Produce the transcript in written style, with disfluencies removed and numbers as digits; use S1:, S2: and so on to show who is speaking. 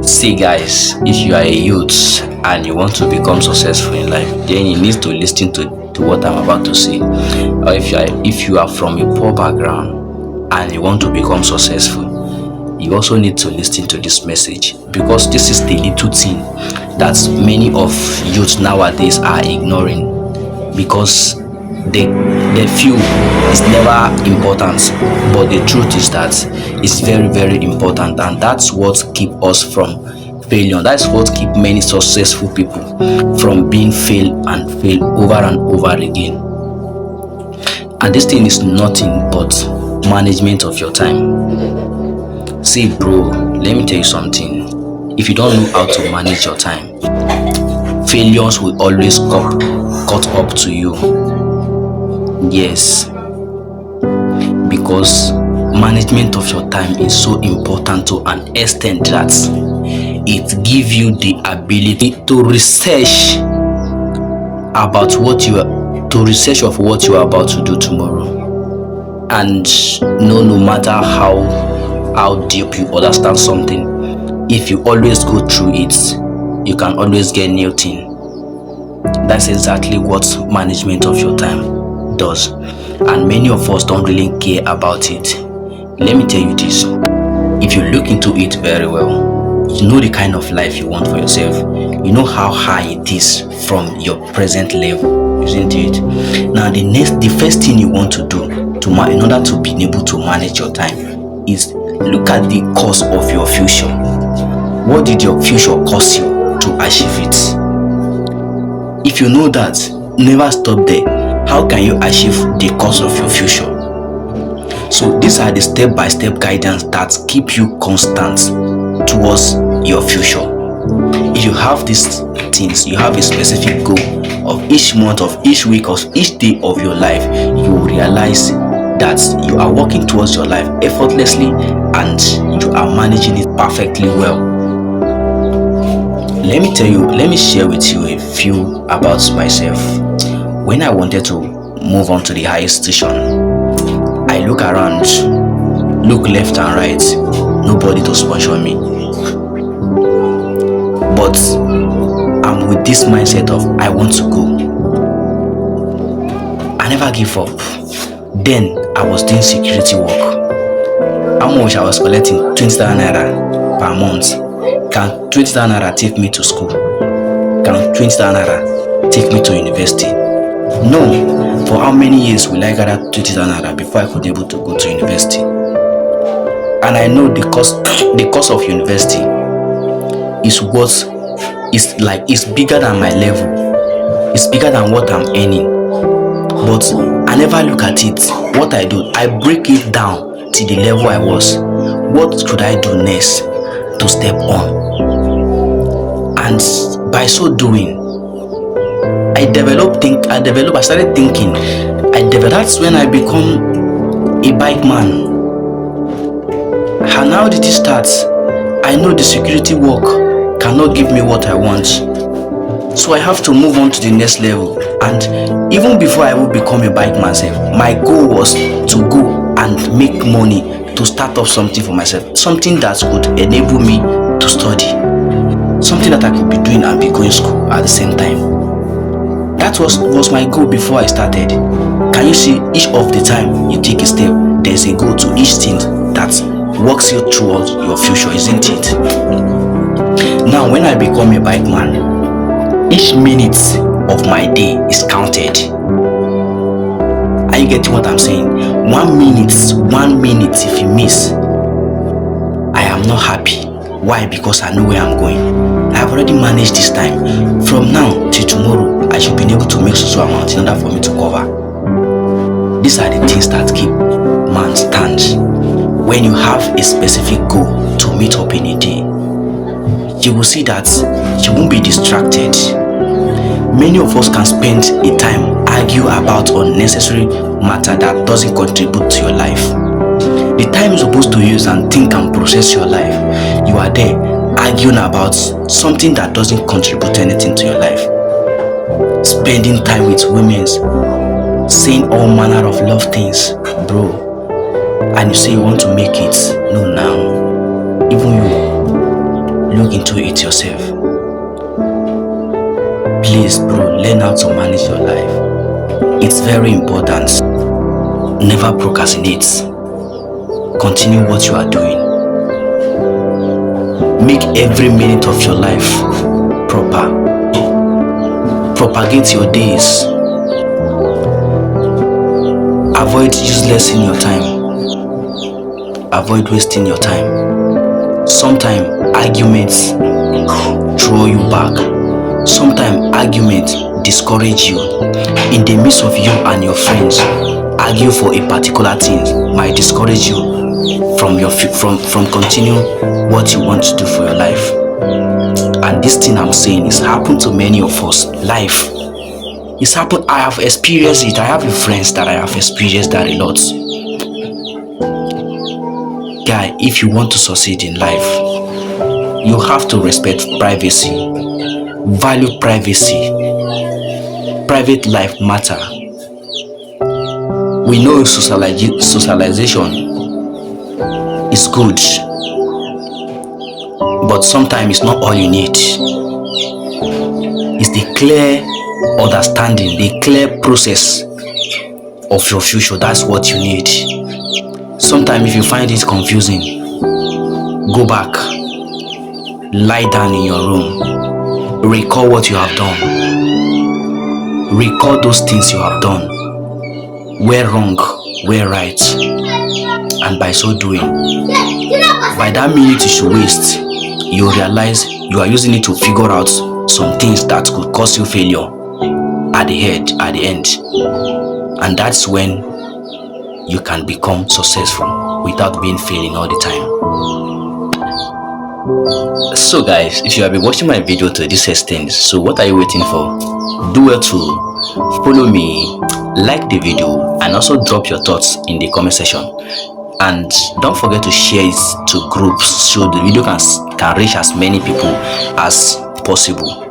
S1: See, guys, if you are a youth and you want to become successful in life, then you need to listen to what I'm about to say. Or if you are from a poor background and you want to become successful, you also need to listen to this message, because this is the little thing that many of youth nowadays are ignoring, because they feel it's never important, but the truth is that it's very very important, and that's what keep us from failure. That's what keep many successful people from being failed and failed over and over again. And this thing is nothing but management of your time. See, bro, let me tell you something. If you don't know how to manage your time, failures will always cut up to you. Yes, because management of your time is so important to an extent that it gives you the ability to research about research of what you are about to do tomorrow, and no matter how deep you understand something, if you always go through it, you can always get new thing. That's exactly what management of your time does, and many of us don't really care about it. Let me tell you this: if you look into it very well, you know the kind of life you want for yourself, you know how high it is from your present level, isn't it? Now the first thing you want to do in order to be able to manage your time is look at the cost of your future. What did your future cost you to achieve it? If you know that, never stop there. How can you achieve the course of your future? So these are the step-by-step guidance that keep you constant towards your future. If you have these things, you have a specific goal of each month, of each week, of each day of your life, you will realize that you are working towards your life effortlessly and you are managing it perfectly well. Let me share with you a few about myself. When I wanted to move on to the highest station, I look around, look left and right, nobody to sponsor me. But I'm with this mindset of I want to go. I never give up. Then I was doing security work. How much I was collecting? 20,000 naira per month. Can 20,000 naira take me to school? Can 20,000 naira take me to university? No. For how many years will I gather 20,000 naira before I could be able to go to university? And I know the cost of university is bigger than my level. It's bigger than what I'm earning. But I never look at it. What I do, I break it down to the level I was. What could I do next to step on? And by so doing, I started thinking. That's when I become a bike man. And how did it start? I know the security work cannot give me what I want. So I have to move on to the next level. And even before I would become a bike myself, my goal was to go and make money to start up something for myself. Something that would enable me to study. Something that I could be doing and be going to school at the same time. That was my goal before I started. Can you see, each of the time you take a step, there's a goal to each thing that walks you towards your future, isn't it? Now, when I become a bike man, each minute of my day is counted. Are you getting what I'm saying? 1 minute, if you miss, I am not happy. Why? Because I know where I'm going. I've already managed this time. From now till tomorrow, I should be able to make so amount in order for me to cover. These are the things that keep man stand. When you have a specific goal to meet up in a day, you will see that you won't be distracted. Many of us can spend a time argue about unnecessary matter that doesn't contribute to your life. The time you're supposed to use and think and process your life, you are there arguing about something that doesn't contribute anything to your life. Spending time with women, saying all manner of love things, bro. And you say you want to make it. No, now, even look into it yourself. Please bro, learn how to manage your life. It's very important. Never procrastinate. Continue what you are doing. Make every minute of your life proper. Propagate your days. Avoid useless in your time. Avoid wasting your time. Sometimes arguments throw you back. Sometimes arguments discourage you. In the midst of you and your friends, argue for a particular thing might discourage you from continuing what you want to do for your life. And this thing I'm saying is happened to many of us. Life. It's happened. I have experienced it. I have friends that I have experienced that a lot. Guy, if you want to succeed in life, you have to respect privacy. Value privacy. Private life matter. We know socialization is good, but sometimes it's not all you need. It's the clear understanding, the clear process of your future. That's what you need. Sometimes if you find it confusing, go back, lie down in your room, recall what you have done, recall those things you have done, where wrong, where right, and by so doing, by that minute you should waste, you realize you are using it to figure out some things that could cause you failure at the end, and that's when you can become successful without being failing all the time. So guys, if you have been watching my video to this extent, so what are you waiting for? Do well to follow me, like the video, and also drop your thoughts in the comment section. And don't forget to share it to groups so the video can reach as many people as possible.